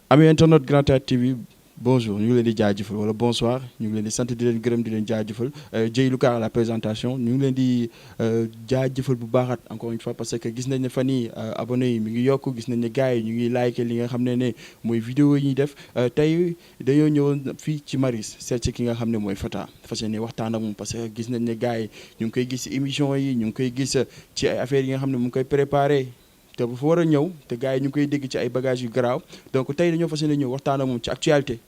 Ami internet Grand Théâtre TV bonjour ñu ngi leen di jaajëfal wala bonsoir ñu ngi leen di sant di leen gërëm di leen jaajëfal Dieye Lucar à la présentation ñu ngi leen di jaajëfal bu baaxaat encore une fois parce que gis nañ ne fan yii abonnés yi mi ngi yokk gis nañ ne gars yi ñu ngi like li nga xam ne mooy vidéo yi ñuy def tey dañoo ñëwoon fii ci Maris seet ci ki nga xam ne mooy Fata fas yéene waxtaan ak moom parce que gis nañ ne gars yi ñu ngi koy gis ci émission yi ñu ngi koy gis ci ay affaires yi nga xam ne mu ngi koy préparé. te bu fa war a ñëw te gars yi ñu ngi koy dégg ci ay bagages yu garaaw donc tey dañoo fas yéene ñëw waxtaan ak moom ci actualité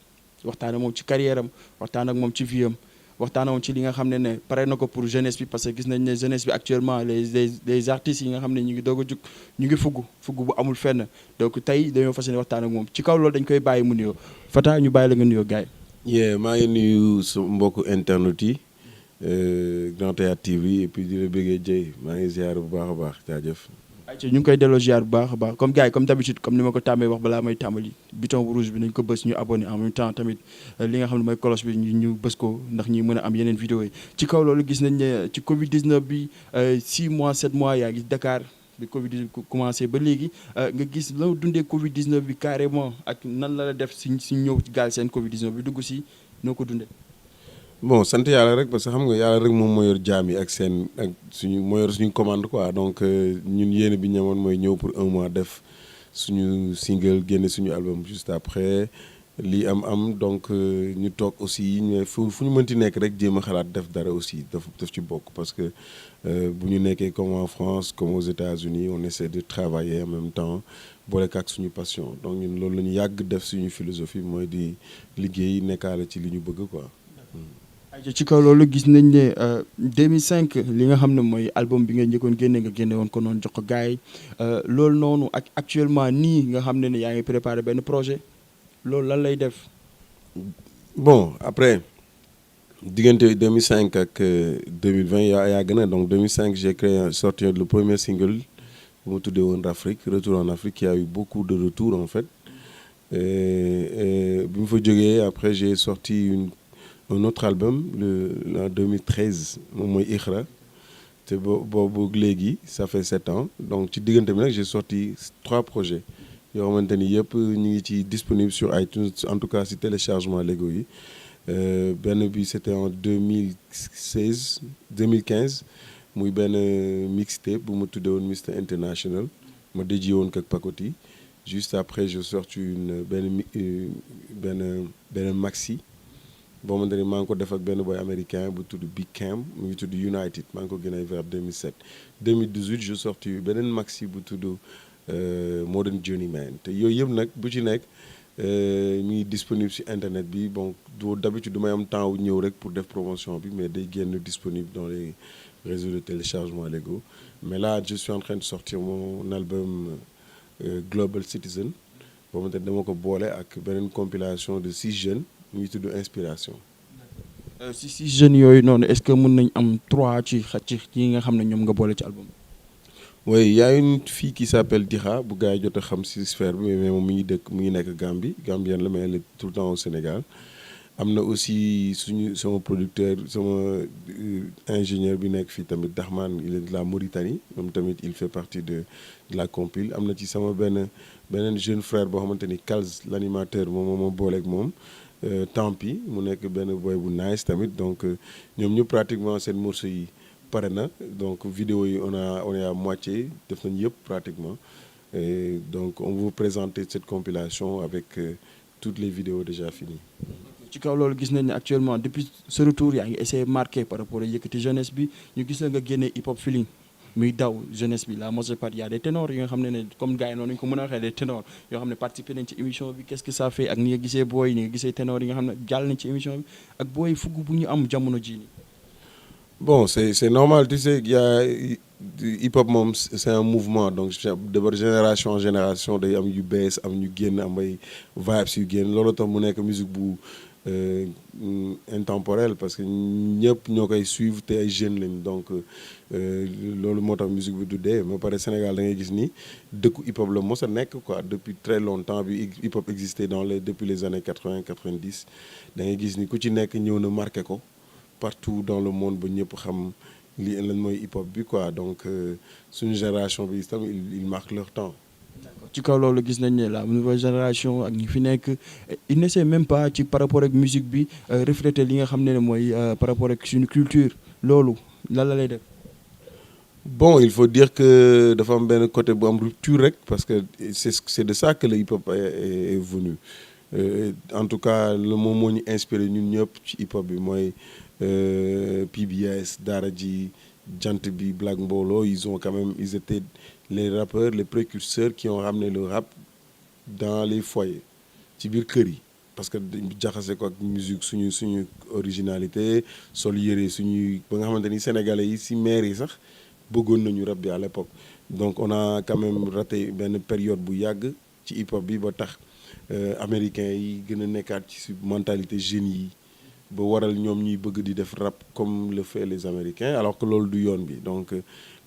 waxtaan ak moom ci carrière am waxtaan ak moom ci vie am waxtaan ak moom ci li nga xam ne pare na ko pour jeunesse bi parce que gis nañ ne jeunesse bi actuellement les artistes yi nga xam ne ñu ngi doog a jug ñu ngi fugg bu amul fenn donc tey dañoo fas yéene waxtaan ak moom ci kaw loolu dañ koy bàyyi mu nuyoo Fata ñu bàyyi la nga nuyoo gars yi. maa ngi nuyu su mbokku internet yi Grand Théâtre TV et puis di la bëggee Dieye maa ngi ziar bu baax a baax jaajëf. ayca ñu ngi koy delloo ziar bu baax a baax comme gars yi comme d'habitude comme ni ma ko tàmmee wax balaa may tàmbali bouton bu rouge bi nañ ko bës ñu abonné en même temps tamit li nga xam ne mooy cloche bi ñu bës ko ndax ñuy mën a am yeneen vidéo yi ci kaw loolu gis nañ ne ci Covid 19 bi 6 mois 7 mois yaa ngi Dakar bi Covid 19 commencé ba léegi nga gis la dundee Covid 19 bi carrément ak nan la def si ñëw ci gaal seen Covid 19 bi dugg si noo ko dundee. bon sant yàlla rek parce que xam nga yàlla rek moom moo yor jaam yi ak seen ak suñu moo yor suñu commande quoi donc ñun yéene bi ñamoon mooy ñëw pour 1 mois def suñu single génne suñu album juste après lii am donc ñu toog aussi mais fu ñu mënti nekk rek jéem a xalaat def dara aussi daf ci bokk parce que bu ñu nekkee comme en France comme aux États-Unis on essaie de travailler en même temps boole ak suñu passion donc ñun loolu la ñu yàgg def suñu philosophie mooy di liggéey nekkaale ci li ñu bëgg quoi. ci kaw loolu gis nañ ne 2005 li nga xam ne mooy album bi nga njëkkoon génne woon ko noonu jox ko gars yi loolu noonu ak actuellement nii nga xam ne yaa ngi préparé benn projet loolu lan lay def. bon après diggante 2005 ak 2020 yaa gën a donc 2005 j'ai sorti le premier single bu ma tuddee woon Afrique Retour en Afrique il y a eu beaucoup de retours en fait bi mu fa jógee après j'ai sorti un autre album en 2013 moom mooy Ikhra te boobu léegi ça fait 7 ans donc ci diggante bi nag j'ai sorti 3 projets yoo xamante ni yëpp ñu ngi ci disponible sur iTunes en tout cas si téléchargement légaux yi benn bi c'était en 2015 muy benn mixtape bu ma tuddee woon Mr International ma dédié woon ko ak Pacoti juste après je sorti benn maxi boo xamante ni maa ngi ko def ak benn boy américain bu tudd Big Cam mu ngi tudd United maa ngi ko génne vers 2007 2018 je sorti beneen maxi bu tudd Modern Journeyman te yooyu yëpp nag bu ci nekk mi ngi disponible ci internet bi bon d'habitude du may am temps wu ñëw rek pour def promotion bi mais day génn disponible dans les réseaux de téléchargement légaux mais là je suis en train de sortir mon album Global Citizen boo xamante ni dama ko boole ak beneen compilation de 6 jeunes mu ngi tudd Inspiration. si 6 jeunes yooyu noonu est-ce que mën nañ am 3 ci yi nga xam ne ñoom nga boole ci album. oui il y a une fille qui s'appelle Dixa bu gars yi jot a xam ci sphère bi mais moom mi ngi nekk Gambienne la mais elle est tout le temps au Sénégal am na aussi sama producteur sama ingénieur bi nekk fii tamit Dahman il est de la Mauritanie moom tamit il fait partie de la compile am na ci sama beneen jeune frère boo xamante ni Kalz l'animateur moom moo booleeg moom Tampi mu nekk benn boy bu nice tamit donc ñoom ñu pratiquement seen morceau yi pare na donc vidéo yi on est à moitié def nañu yëpp pratiquement et donc on va vous présenter cette compilation avec toutes les vidéos déjà finies. ci kaw loolu gis nañ ne actuellement depuis ce retour yaa ngi essayé marqué par rapport ak yëkkati jeunesse bi ñu gis la nga génne hip hop feeling muy daw jeunesse bi la majeure partie y a des ténors yi nga xam ne comme gars yi noonu ñu ko mën a waxee des ténors yoo xam ne participé nañ ci émission bi qu'est-ce que ça fait ak ni nga gisee booy ni nga gisee ténors yi nga xam ne jàll nañ ci émission bi ak booy fugg bu ñu am jamono jii nii. bon c'est normal tu sais il y a hip hop moom c'est un mouvement donc de génération en génération day am yu bees am ñu génn am ay vibes yu génn loolu tax mu nekk musique bu intemporel parce que ñëpp ñoo koy suivre te ay jeunes lañ donc loolu moo tax musique bi du dee ba pare Sénégal da ngay gis ni dëkku hip hop la mos a nekk quoi depuis très longtemps bi hip hop existé depuis les années 80 90 da ngay gis ni ku ci nekk ñëw na marqué ko partout dans le monde ba ñëpp xam lii lan mooy hip hop bi quoi donc suñu génération bi itam ils marquent leur temps. ci kaw loolu gis nañ ne la nouvelle génération ak ñi fi nekk il ne sait même pas ci par rapport ak musique bi refléter li nga xam ne mooy par rapport ak suñu culture loolu lan la lay def. Bon, il faut dire que dafa am benn côté bu am rupture rek parce que c'est de ça que le hip hop est venu en tout cas le moom moo ñu inspiré ñun ñëpp ci hip hop bi mooy PBS Daara J Jant bi Black Mbollo ils étaient les rappeurs les précurseurs qui ont ramené le rap dans les foyers ci biir kër yi parce que jaxase ko ak musique suñu originalité sol yëre suñuy ba nga xamante ni sénégalais yi si maire yi sax bëggoon nañu rap bi à l'époque donc on a quand même raté benn période bu yàgg ci hip hop bi ba tax américains yi gën a nekkaat ci mentalité jeunes yi ba waral ñoom ñuy bëgg di def rap comme le fait les américains alors que loolu du yoon bi donc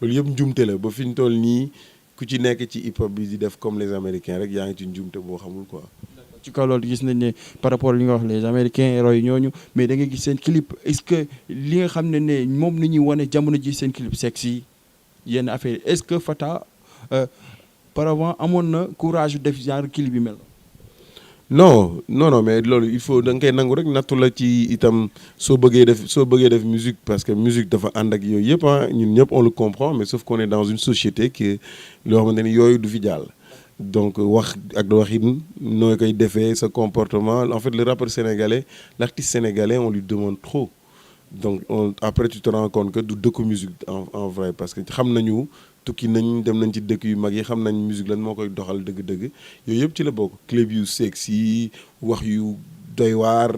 loolu yëpp njumte la ba fi ñu toll nii ku ci nekk ci hip hop bi di def comme les américains rek yaa ngi ci njumte boo xamul quoi. ci kaw loolu gis nañ ne par rapport li nga wax les américains roy ñooñu mais da nga gis seen clip est-ce que li nga xam ne moom ni ñuy wane jamono ji seen clip sexy yenn affaire yi est-ce que Fata par avant amoon na courage def genre clip bi mel. non mais loolu il faut da nga koy nangu rek nattu la ci itam soo bëggee def musique parce que musique dafa ànd ak yooyu yëpp ñun ñëpp on le comprend mais sauf qu'on est dans une société qui loo xamante ni yooyu du fi jàll. donc wax ak waxin noo koy defee sa comportement en fait le rappeur sénégalais l'artiste sénégalais on lui demande trop donc après tu te rends compte que du dëkku musique en vrai parce que xam nañu tukki nañ dem nañ ci dëkk yu mag yi xam nañ musique lan moo koy doxal dëgg-dëgg yooyu yëpp ci la bokk clip yu sexy wax yu doy waar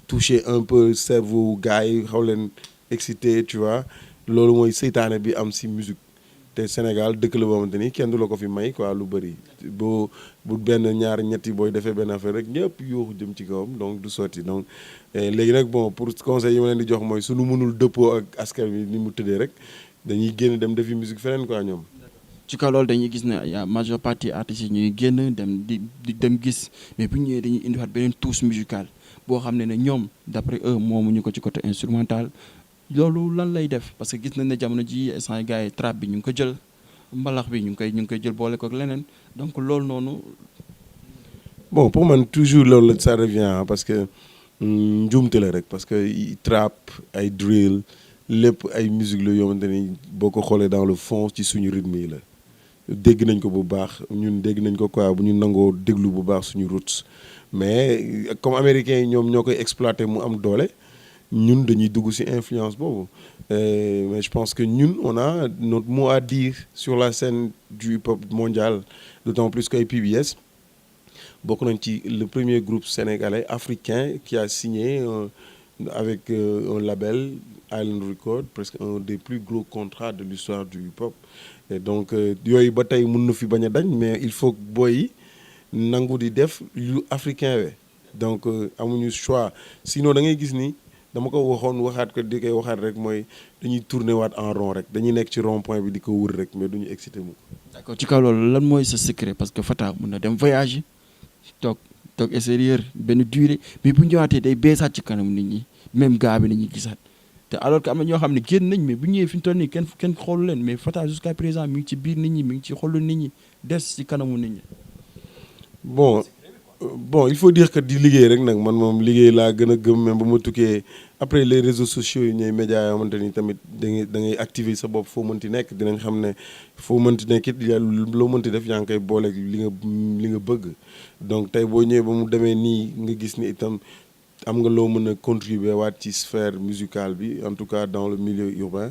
toucher un peu cerveau gars yi xaw leen excité tu vois loolu mooy seytaane bi am si musique te Sénégal dëkk la boo xamante ni kenn du la ko fi may quoi lu bëri bu benn ñaar ñetti booy defee benn affaire rek ñëpp yooxu jëm ci kawam donc du sotti donc léegi nag bon pour conseil yi ma leen di jox mooy suñu mënul dëppoo ak askan wi ni mu tëddee rek dañuy génn dem defi musique feneen quoi ñoom. ci kaw loolu dañuy gis ne ya majeure partie artistes yi ñuy génn dem gis mais bu ñu ñëwee dañuy indiwaat beneen touche musicale boo xam ne ñoom d'après eux moomuñu ko ci côté instrumental. loolu lan lay def parce que gis nañ ne jamono ji instant gars yi trap bi ñu ngi ko jël mbalax bi ñu ngi koy jël boole ko ak leneen donc loolu noonu. bon pour man toujours loolu ça revient parce que njuumte la rek parce que trap ay drill lépp ay musique la yoo xamante ni boo ko xoolee dans le fond ci suñu rythme yi la dégg nañ ko bu baax ñun dégg nañ ko quoi bu ñu nangoo déglu bu baax suñu roots mais comme américains yi ñoom ñoo koy exploiter mu am doole. ñun dañuy dugg ci influence boobu mais je pense que ñun on a notre mot à dire sur la scène du hip-hop mondial d'autant plus que PBS bokk nañ ci le premier groupe sénégalais africain qui a signé avec un label Island Record presque un des plus gros contrats de l'histoire du hip-hop et donc yooyu ba tey mën na fi bañ a dañ mais il faut booy nangu di def lu africain we donc amuñu choix sinon da ngay gis ni dama ko waxoon waxaat ko di koy waxaat rek mooy dañuy tourner waat en rond rek dañuy nekk ci rond point bi di ko wër rek mais duñu excité mu. d'accord ci kaw loolu lan mooy sa secret parce que Fata mën na dem voyage toog extérieur benn durée mais bu ñëwaatee day beesaat ci kanam nit ñi même gars bi nañuy gisaat te alors que am na ñoo xam ne génn nañ mais bu ñëwee fi ñu toll nii kenn xoolu leen mais Fata jusqu'à présent mi ngi ci biir nit ñi mi ngi ci xolu nit ñi des ci kanamu nit ñi. bon il faut dire que di liggéey rek nag man moom liggéey laa gën a gëm même ba ma tukkee après les réseaux sociaux yi ñooy médias yoo xamante ni tamit da ngay activer sa bopp foo mënti nekk dinañ xam ne foo mënti nekk it loo mënti def yaa ngi koy booleeg li nga bëgg donc tey boo ñëwee ba mu demee nii nga gis ni itam am nga loo mën a contribuer waat ci sphère musicale bi en tout cas dans le milieu urbain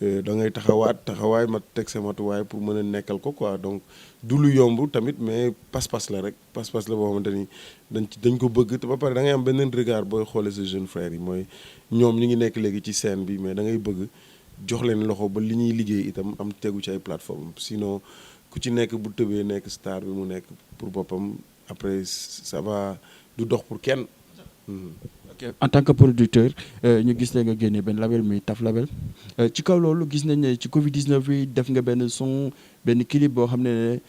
da ngay taxawaay ma teg sa matuwaay pour mën a nekkal ko quoi donc du lu yomb tamit mais pas-pas la rek pas-pas la boo xamante ni dañ ko bëgg te ba pare da ngay am beneen regard booy xoolee sa jeune frère yi mooy ñoom ñu ngi nekk léegi ci scène bi mais da ngay bëgg jox leen loxo ba li ñuy liggéey itam am tegu ci ay plateforme sinon ku ci nekk bu tëbee nekk star bi mu nekk pour boppam après ça va du dox pour kenn. ok en tant que producteur ñu gis ne nga génne benn label muy Taf Label ci kaw loolu gis nañ ne ci Covid 19 bi def nga benn son benn clip boo xam ne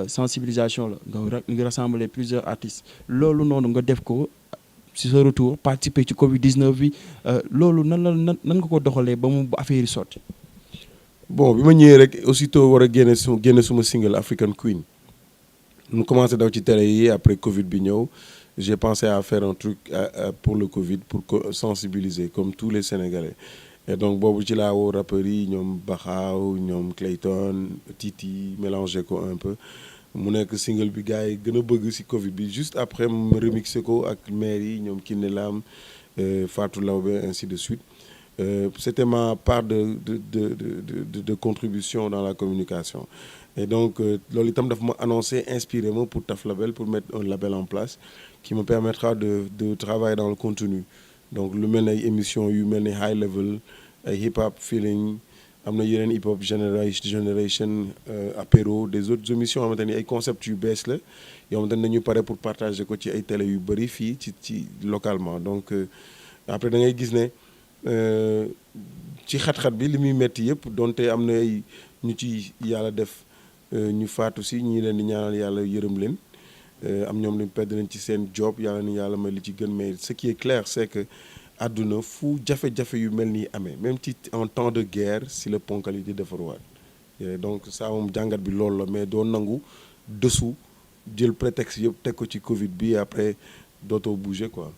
sensibilisation la nga rassembler plusieurs artistes loolu noonu nga def ko ci sa retour participer ci Covid 19 bi loolu nan nga ko doxalee ba mu affaire yi sotti. bon bi ma ñëwee rek aussitôt war a génne suma single African Queen mu commencé daw ci télé yi après Covid bi ñëw j'ai pensé à faire un truc pour le Covid pour sensibiliser comme tous les Sénégalais et donc boobu ci laa woo rappeurs yi ñoom Baxaaw ñoom Clayton Titi mélangé ko un peu mu nekk single bi gars yi gën a bëgg ci Covid bi juste après ma remixé ko ak maire yi ñoom Kiné Lam Fatou Lawbe ainsi de suite. C'était ma part de contribution dans la communication. Et donc, loolu itam daf ma annoncé, inspiré ma pour Taf Label, pour mettre un label en place qui me permettra de travailler dans le contenu. Donc, lu mel ne ay émissions yu mel ne High Level, ay hip hop feeling, am na yeneen hip hop generation apéro, des autres émissions xamante ni ay concepts yu bees la yoo xamante ni dañu pare pour partager ko ci ay télé yu bëri fii ci localement. Donc, après da ngay gis ne. Ci xat-xat bi li muy metti yëpp donte am na ay ñu ci yàlla def ñu faatu si ñii leen di ñaanal yàlla yërëm leen am ñoom lañ perdre leen ci seen job yàlla ni yàlla may li ci gën mais ce qui est clair c'est que àdduna fu jafe-jafe yu mel nii amee même ci en temps de guerre si la ponkal yi di defarwaat donc ça moom jàngat bi loolu la mais doo nangu dessous jël prétexte yëpp teg ko ci Covid bi après dootoo bouger quoi.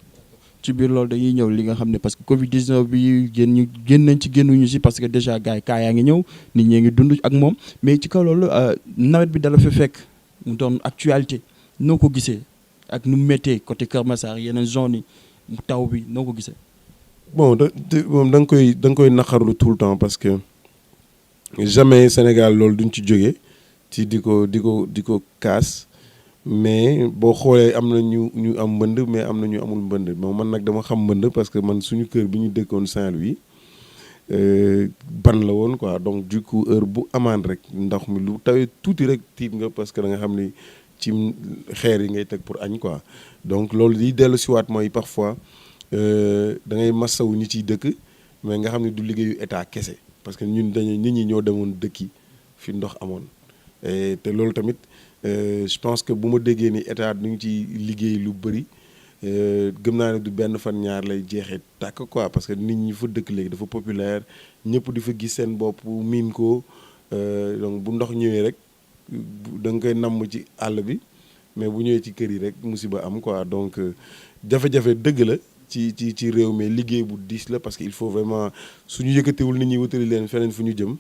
ci biir loolu dañuy ñëw li nga xam ne parce que Covid 19 bi génn nañ ci génnuñu si parce que déjà gars yi kaa yaa ngi ñëw nit ñee ngi dund ak moom mais ci kaw loolu nawet bi dala fa fekk mu doon actualité noo ko gisee ak nu mu méttee côté Kër Massar yeneen zone yi taw bi noo ko gisee. bon moom da nga koy naqarlu tout le temps parce que jamais Sénégal loolu duñ ci jógee ci di ko kaas. mais boo xoolee am na ñu am mbënd mais am na ñu amul mbënd moom man nag dama xam mbënd parce que man suñu kër bi ñu dëkkoon Saint-Louis ban la woon quoi donc du coup heure bu amaan rek ndox mi lu tawee tuuti rek tiit nga parce que da nga xam ni ci xeer yi ngay teg pour añ quoi donc loolu liy dellu siwaat mooy parfois da ngay massawu ñi ciy dëkk mais nga xam ne du liggéeyu état kese parce que nit ñi ñoo demoon dëkki fi ndox amoon te loolu tamit je pense que bu ma déggee ni état nu ngi ci liggéey lu bëri gëm naa ne du benn fan ñaar lay jeexee tàkk quoi parce que nit ñi fa dëkk léegi dafa populaire ñëpp di fa gis seen bopp miin ko donc bu ndox ñëwee rek da nga koy namm ci àll bi mais bu ñëwee ci kër yi rek musiba am quoi donc jafe-jafe dëgg la ci réew mi liggéey bu diis la parce que il faut vraiment suñu yëkkatiwul nit ñi wutali leen feneen fu ñu jëm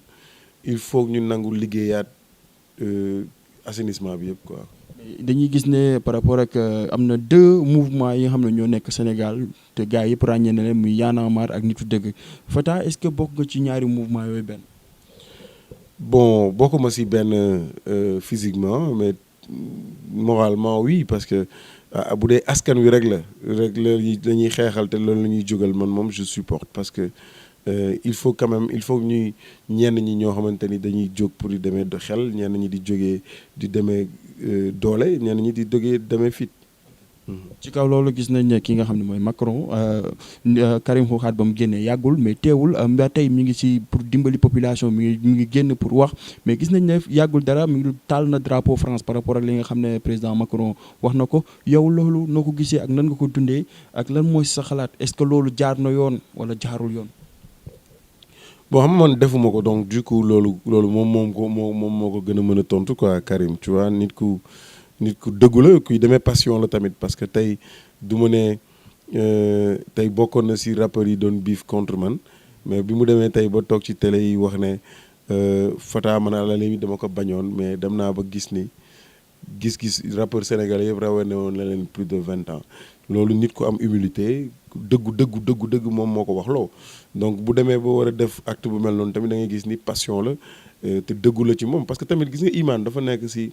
il faut ñu nangu liggéeyaat assainissement bi yëpp quoi. dañuy gis ne par rapport ak am na 2 mouvements yi nga xam ne ñoo nekk Sénégal te gars yëpp ràññee na leen muy Y'en a marre ak Nitu Dëgg Fata est-ce que bokk nga ci ñaari mouvement yooyu benn. bon bokkuma si benn physiquement mais moralement oui parce que bu dee askan wi rek la ñuy xeexal te loolu la ñuy jógal man moom je supporte parce que. il faut quand même il faut ñuy ñenn ñi ñoo xamante ni dañuy jóg pour di demee xel ñenn ñi di jógee di demee doole ñenn ñi di jógee demee fit. ci kaw loolu gis nañ ne ki nga xam ne mooy Macron Karim Xuruxaat ba mu génnee yàggul mais teewul ba tey mi ngi ci pour dimbali population mi ngi génn pour wax mais gis nañ ne yàggul dara mi ngi taal na drapeau France par rapport ak li nga xam ne président Macron wax na ko yow loolu noo ko gisee ak nan nga ko dundee ak lan mooy sa xalaat est-ce que loolu jaar na yoon wala jaarul yoon. bon xam man defuma ko donc du coup loolu moom moo ko gën a mën a tontu quoi Karim tu vois nit ku dëggu la kuy demee passion la tamit parce que tey du ma ne tey bokkoon na si rappeurs yi doon biif contre man mais bi mu demee tey ba toog ci télé yi wax ne Fata man à la limite dama ko bañoon mais dem naa ba gis ni gis rappeurs sénégalais yëpp rawee woon na leen plus de 20 ans loolu nit ku am humilité dëgg moom moo ko wax loo donc bu demee ba war a def acte bu mel noonu tamit da ngay gis ni passion la te dëggu la ci moom parce que tamit gis nga imaan dafa nekk si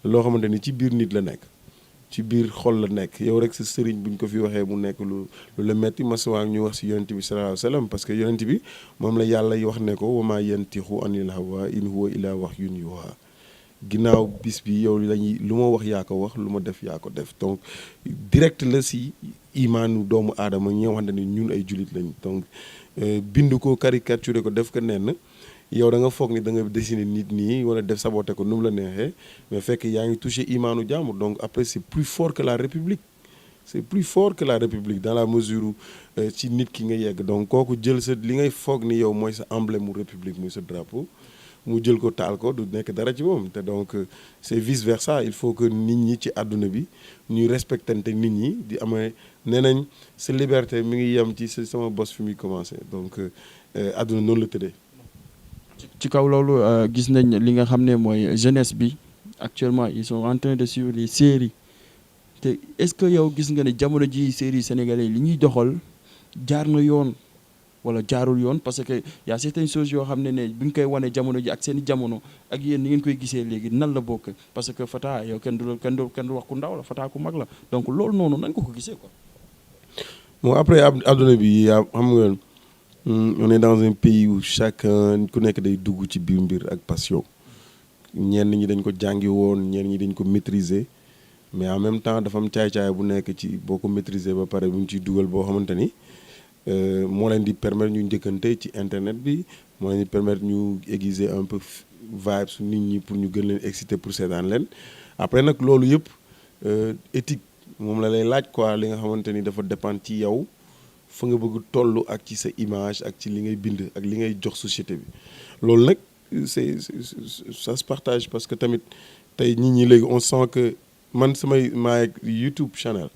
loo xamante ni ci biir nit la nekk ci biir xol la nekk yow rek sa sëriñ buñ ko fi waxee mu nekk lu la metti masawaak ñu wax si yonent bi sallallahu alayhi wa sallam parce que yonent bi moom la yàlla wax ne ko wamaa yantiqu anil hawa in huwa illa wahyun yuha ginnaaw bis bi yow lu ma wax yaa ko wax lu ma def yaa ko def donc direct la si imaanu doomu aadama ñi nga xamante ni ñun ay jullit lañ donc bind ko caricaturé ko def ko nenn yow da nga foog ni da nga dessiner nit nii wala def saboté ko nu mu la neexee mais fekk yaa ngi touché imaanu jàmbur donc après c'est plus fort que la république dans la mesure ci nit ki nga yegg donc kooku jël sa li ngay foog ni yow mooy sa emblème mu république muy sa drapeau mu jël ko taal ko du nekk dara ci moom te donc c'est vice versa il faut que nit ñi ci àdduna bi ñuy respectante nit ñi di amee nee nañ sa liberté mi ngi yem ci sama bos fi muy commencé donc àdduna noonu la tëddee. ci kaw loolu gis nañ li nga xam ne mooy jeunesse bi actuellement ils sont en train de suivre les séries te est-ce que yow gis nga ne jamono ji séries sénégalais li ñuy doxal jaar na yoon wala jaarul yoon parce que y a certaines choses yoo xam ne bu ñu koy wane jamono ji ak seen i jamono ak yéen ni ngeen koy gisee léegi nan la bokk parce que Fata yow kenn du wax ku ndaw la Fata ku mag la donc loolu noonu nan nga ko gisee quoi. bon après àdduna bi xam nga on est dans un pays où chacun ku nekk day dugg ci biir mbir ak passion ñenn ñi dañ ko jàngi woon ñenn ñi dañ ko maîtriser mais en même temps dafa am caay-caay bu nekk ci boo ko maîtriser ba pare bu ñu ciy dugal boo xamante ni moo leen di permettre ñu njëkkante ci internet bi moo leen di permettre ñu aiguiser un peu vibe su nit ñi pour ñu gën leen exciter pour seetaan leen après nag loolu yëpp éthique moom la lay laaj quoi li nga xamante ni dafa dépendre ci yow fa nga bëgg toll ak ci sa image ak ci li ngay bind ak li ngay jox société bi loolu nag ça se partage parce que tamit tey nit ñi léegi on sent que man maa YouTube channel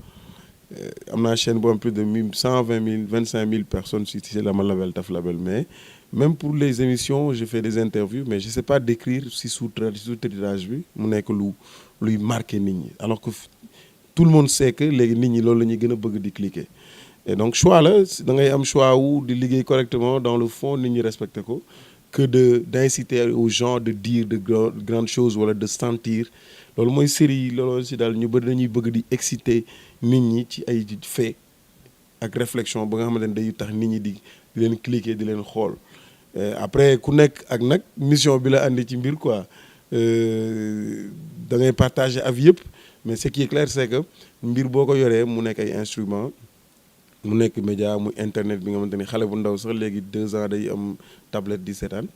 am naa chaîne bu am plus de 120 000 25 000 personnes si la ma label Taf Label mais même pour les émissions je fais des interviews mais je sais pas décrire si sous-titrage bi mu nekk luy marqué nit ñi alors que tout le monde sait que léegi nit ñi loolu la ñuy gën a bëgg di cliquer et donc choix la da ngay am choix wu di liggéey correctement dans le fond nit ñi respecté ko que d'inciter aux gens de dire de grandes choses wala de sentir loolu mooy série loolu si daal ñu bëri dañuy bëgg di exciter nit ñi ci ay fait ak réflexion ba nga xamante ne day tax nit ñi di leen cliquer di leen xool après ku nekk ak nag mission bi la andi ci mbir quoi da ngay partager avis yëpp mais ce qui est clair c'est que mbir boo ko yoree mu nekk ay instruments mu nekk média mu internet bi nga xamante ni xale bu ndaw sax léegi 2 ans day am tablette di seetaan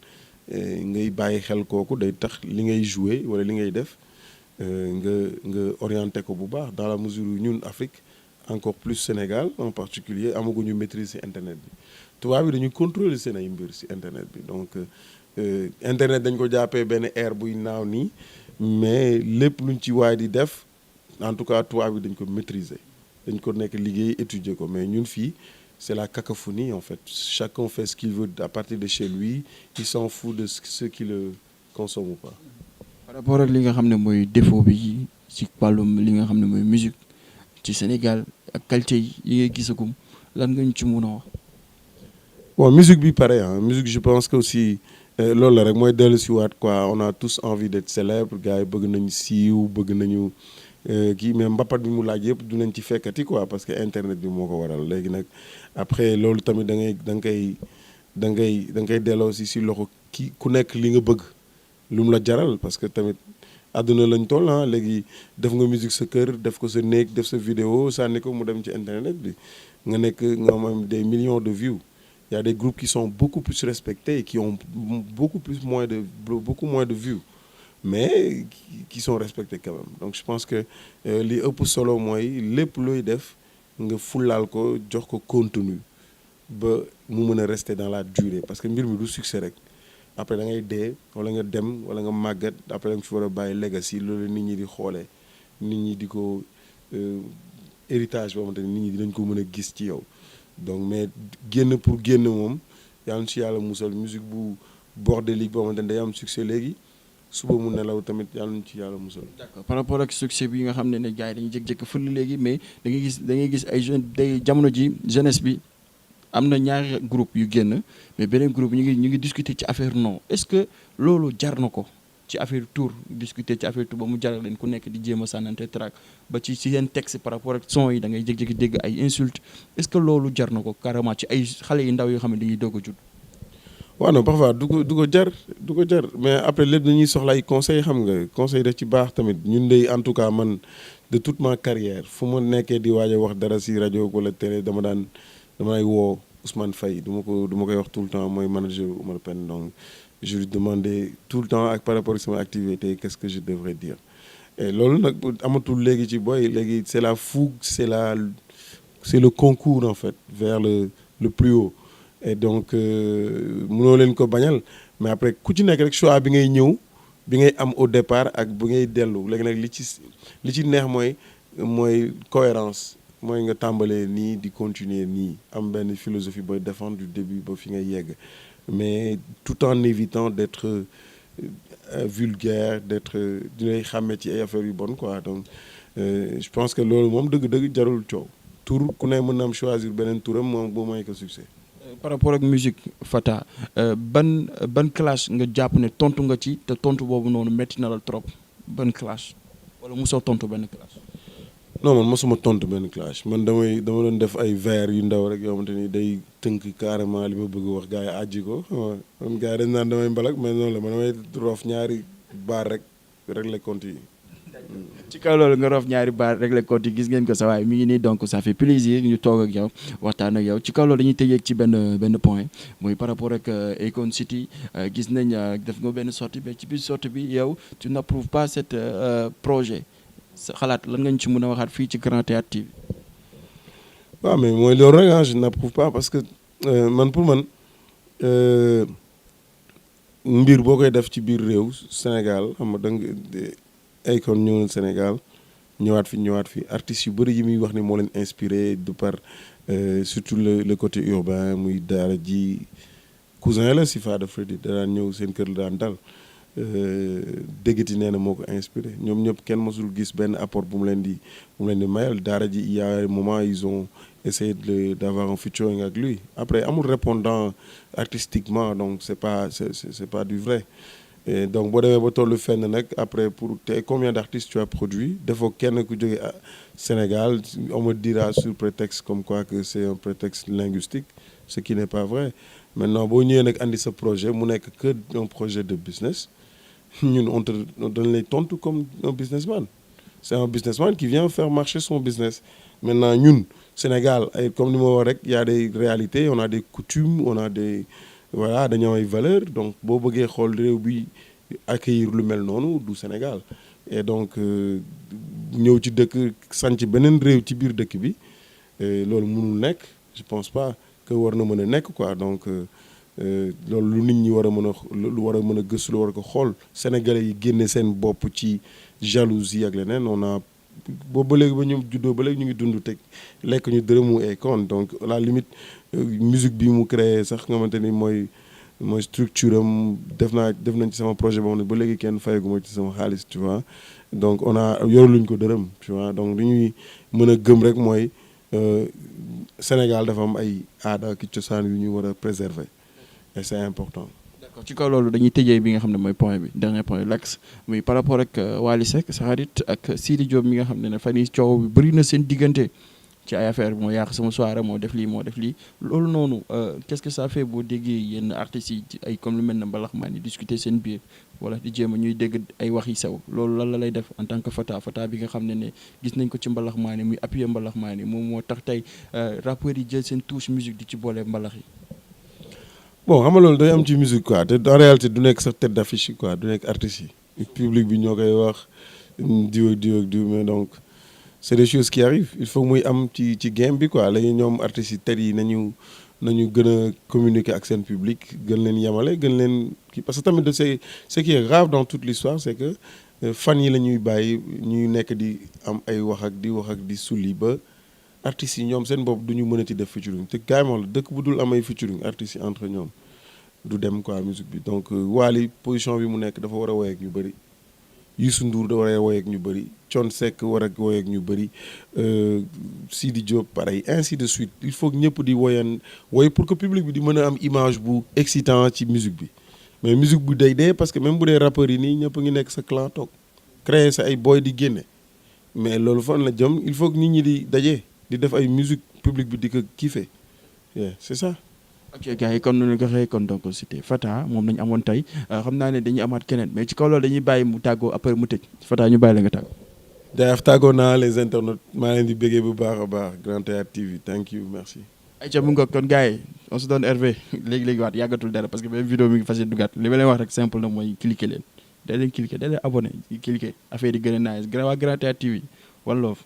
ngay bàyyi xel kooku day tax li ngay jouer wala li ngay def nga orienté ko bu baax dans la mesure où ñun Afrique encore plus Sénégal en particulier amaguñu maîtrise ci internet bi tubaab bi dañu contrôler seen ay mbir ci internet bi donc internet dañ ko jàppee benn air buy naaw nii mais lépp luñ ci waay di def en tout cas tubaab bi dañ ko maîtriser dañ ko nekk liggéey étudier ko mais ñun fii c'est la cacophonie en fait chacun fait ce qu'il veut à partir de chez lui il s'en fout de ce qui le consomme ou pas. par rapport ak li nga xam ne mooy défaut bi ci wàllum li nga xam ne mooy musique ci Sénégal ak qualité yi ngay gisagum lan nga ñu ci mun a wax. bon musique bi pareil ah musique je pense que aussi loolu la rek mooy dellu si waat quoi on a tous envie d'être célèbre gars yi bëgg nañu siiw bëgg nañu kii mais mbapat bi mu laaj yëpp du nañ ci fekkati quoi parce que internet bi moo ko waral léegi nag après loolu tamit da ngay delloo si loxo ku nekk li nga bëgg lu mu la jaral parce que tamit àdduna lañ toll ah léegi def nga musique sa kër def ko sa néeg def sa vidéo sànni ko mu dem ci internet bi nga am des millions de vues. Il y a des groupes qui sont beaucoup plus respectés et qui ont beaucoup moins de vues mais qui sont respectés quand même donc je pense que li ëpp solo mooy lépp looy def nga fulaal ko jox ko contenu ba mu mën a rester dans la durée parce que mbir mi du succès rek après da ngay dee wala nga dem wala nga màggat après da nga fi war a bàyyi legacy loolu nit ñi di xoolee nit ñi di ko héritage boo xamante ni nit ñi dinañ ko mën a gis ci yow donc mais génn pour génn moom yàlla na ci yàlla musal musique bu bordélique boo xamante ni day am succès léegi suba mu nelaw tamit yàlla na ci yàlla musal. d'accord par rapport ak succès bi nga xam ne gars yi dañuy jékki-jékki fël léegi mais da ngay gis ay jeunes day jamono ji jeunesse bi am na ñaari groupe yu génn mais beneen groupe ñu ngi discuter ci affaire non est-ce que loolu jar na ko ci affaire tour discuter ci affaire tour ba mu jaral leen ku nekk di jéem a sànnante track ba ci seen texte par rapport ak son yi da ngay jékki-jékki dégg ay insultes est-ce que loolu jar na ko carrément ci ay xale yu ndaw yoo xam ne dañuy doog a judd. waaw non parfois du ko jar mais après lépp dañuy soxla ay conseils xam nga conseil daf ci baax tamit ñun de en tout cas man de toute ma carrière fu ma nekkee di waaj a wax dara si rajo wala télé damay woo Ousmane Faye du ma koy wax tout le temps mooy manager Oumar Pène donc je lui demandais tout le temps ak par rapport ak sama activité qu'est-ce que je devrais dire et loolu nag amatul léegi ci boy léegi c'est la fougue c'est le concours en fait vers le plus haut et donc mënoo leen ko bañal mais après ku ci nekk rek choix bi ngay ñëw bi ngay am au départ ak bu ngay dellu léegi nag li ci neex mooy cohérence mooy nga tàmbalee nii di continuer nii am benn philosophie booy défendre du début ba fi ngay yegg mais tout en évitant d'être vulgaire d'être dinay xàmme ci ay affaires yu bonnes quoi donc je pense que loolu moom dëgg-dëgg jarul coow tur ku ne mën na am choisir beneen turam moom boo may ko succès. Par rapport ak musique Fata ban clash nga jàpp ne tontu nga ci te tontu boobu noonu métti na la trop ban clash wala mosoo tontu benn clash. non man mosuma tontu benn clash man dama doon def ay vers yu ndaw rek yoo xamante ni day tënk carrément li ma bëgg wax gars yi àjji ko man gars yi dañ naan damay mbalak mais noonu la man damay roof ñaari baar rek régler compte yi. ci kaw loolu nga roof ñaari baar régler compte yi gis ngeen ko sa waay mi ngi nii donc ça fait plaisir ñu toog ak yow waxtaan ak yow ci kaw loolu dañuy tëjee ci benn point mooy par rapport ak Akon City gis nañ def nga benn sortie mais ci biir sortie bi yow tu n'approuves pas cet projet. sa xalaat lan nga ñu ci mën a waxaat fii ci Grand Théâtre TV. waaw mais mooy loolu rek je n'approuve pas parce que man pour man mbir boo koy def ci biir réew Sénégal xam nga da nga Akon ñëw na Sénégal ñëwaat fi artistes yu bëri yi muy wax ni moo leen inspiré de par surtout le côté urbain muy daara ji cousin la si Fada Freddy da daan ñëw seen kër la daan dal. déggati nee na moo ko inspiré ñoom ñëpp kenn mosul gis benn apport bu mu leen di mayal daara ji il y a un moment ils ont essayé d'avoir un featuring avec lui après amul répondant artistiquement donc c'est pas du vrai et donc boo demee ba tollu fenn nag après pour te combien d'artistes tu as produit defoo kenn ku jóge Sénégal on me dira sur prétexte comme quoi que c'est un prétexte linguistique ce qui n'est pas vrai maintenant boo ñëwee nag andi sa projet mu nekk que un projet de business ñun on donne les tontu comme un businessman c'est un businessman qui vient faire marcher son business maintenant ñun Sénégal ay comme ni ma wax rek y a des réalités on a des coutumes on a des voilà dañoo ay valeurs donc boo bëggee xool réew bi accueillir lu mel noonu du Sénégal et donc ñëw ci dëkk sanc beneen réew ci biir dëkk bi loolu mënul nekk je pense pas que war na mën a nekk quoi donc loolu lu nit ñi war a mën a lu war a mën a gëstu lu war a ko xool sénégalais yi génne seen bopp ci jalousie ak leneen on a boobu ba léegi ba ñu juddoo ba léegi ñu ngi dund teg lekk ñu dërëmu Akon donc à la limite musique bi mu créé sax nga xamante ni mooy structure am def nañ ci sama projet boo xam ne ba léegi kenn fayaguma ci sama xaalis tu vois donc on a yoruluñ ko dërëm tu vois donc li ñuy mën a gëm rek mooy Sénégal dafa am ay aada ki cosaan yu ñu war a préserver et c'est important. D'accord ci kaw loolu dañuy tëjee bi nga xam ne mooy point bi dernier point l'axe muy par rapport ak Wally Seck sa xarit ak Sidi Diop mi nga xam ne fan yii coow bi bëri na seen diggante ci ay affaire moo yàq sama soirée moo def lii loolu noonu qu'est-ce que ça fait boo déggee yenn artistes yi ay comme lu mel ne mbalaxmaan yi discuter seen biir wala di jéem a ñuy dégg ay wax yi sew loolu lan la lay def en tant que Fata bi nga xam ne gis nañ ko ci mbalaxmaan yi muy appuyer mbalaxmaan yi moom moo tax tey rappeurs yi jël seen touche musique di ci boole mbalax yi. bon xam nga loolu day am ci musique quoi te en réalité du nekk sax tête d'affiche yi quoi du nekk artistes yi public bi ñoo koy wax diw mais donc c'est des choses qui arrivent il faut muy am ci game bi quoi léegi ñoom artistes yi tête yi nañu gën a communiquer ak seen public gën leen yemale gën leen kii parce que tamit c'est ce qui est grave dans toute l'histoire c'est que fan yi la ñuy bàyyi ñuy nekk di am ay wax ak di sulli ba artistes yi ñoom seen bopp du ñu mënati def featuring te carrément la dëkk bu dul am ay featuring artistes yi entre ñoom du dem quoi musique bi donc Wally position bi mu nekk dafa war a woy ak ñu bëri Youssou Ndour da war a woy ak ñu bëri Thione Seck war a woy ak ñu bëri Sidi Diop pareil ainsi de suite il faut que ñëpp di woy pour que public bi di mën a am image bu excitant ci musique bi mais musique bu day dee parce que même bu dee rappeurs yi nii ñëpp ngi nekk sa clan toog créer sa ay boy di génne mais loolu fan la jëm il faut que nit ñi di daje. di def ay musique public bi di ko kiffer c'est ça. ok gars yi kon nu ñu ko waxee kon donc c'était Fata moom nañu amoon tey xam naa ne dañuy amaat keneen mais ci kaw loolu dañuy bàyyi mu tàggoo après mu tëj Fata ñu bàyyi la nga tàggoo. jaajëf tàggoo naa les internautes maa leen di bëggee bu baax a baax Grand Théâtre TV thank you merci. ayca mu ngoog kon gars yi on se donne RV léegi waat yàggatul dara parce que même vidéo mi ngi fas yéene dugaat li ma leen wax rek simple na mooy cliquer leen da leen cliquer da leen abonné cliquer affaire yi gën a nice waa Grand Théâtre TV one love.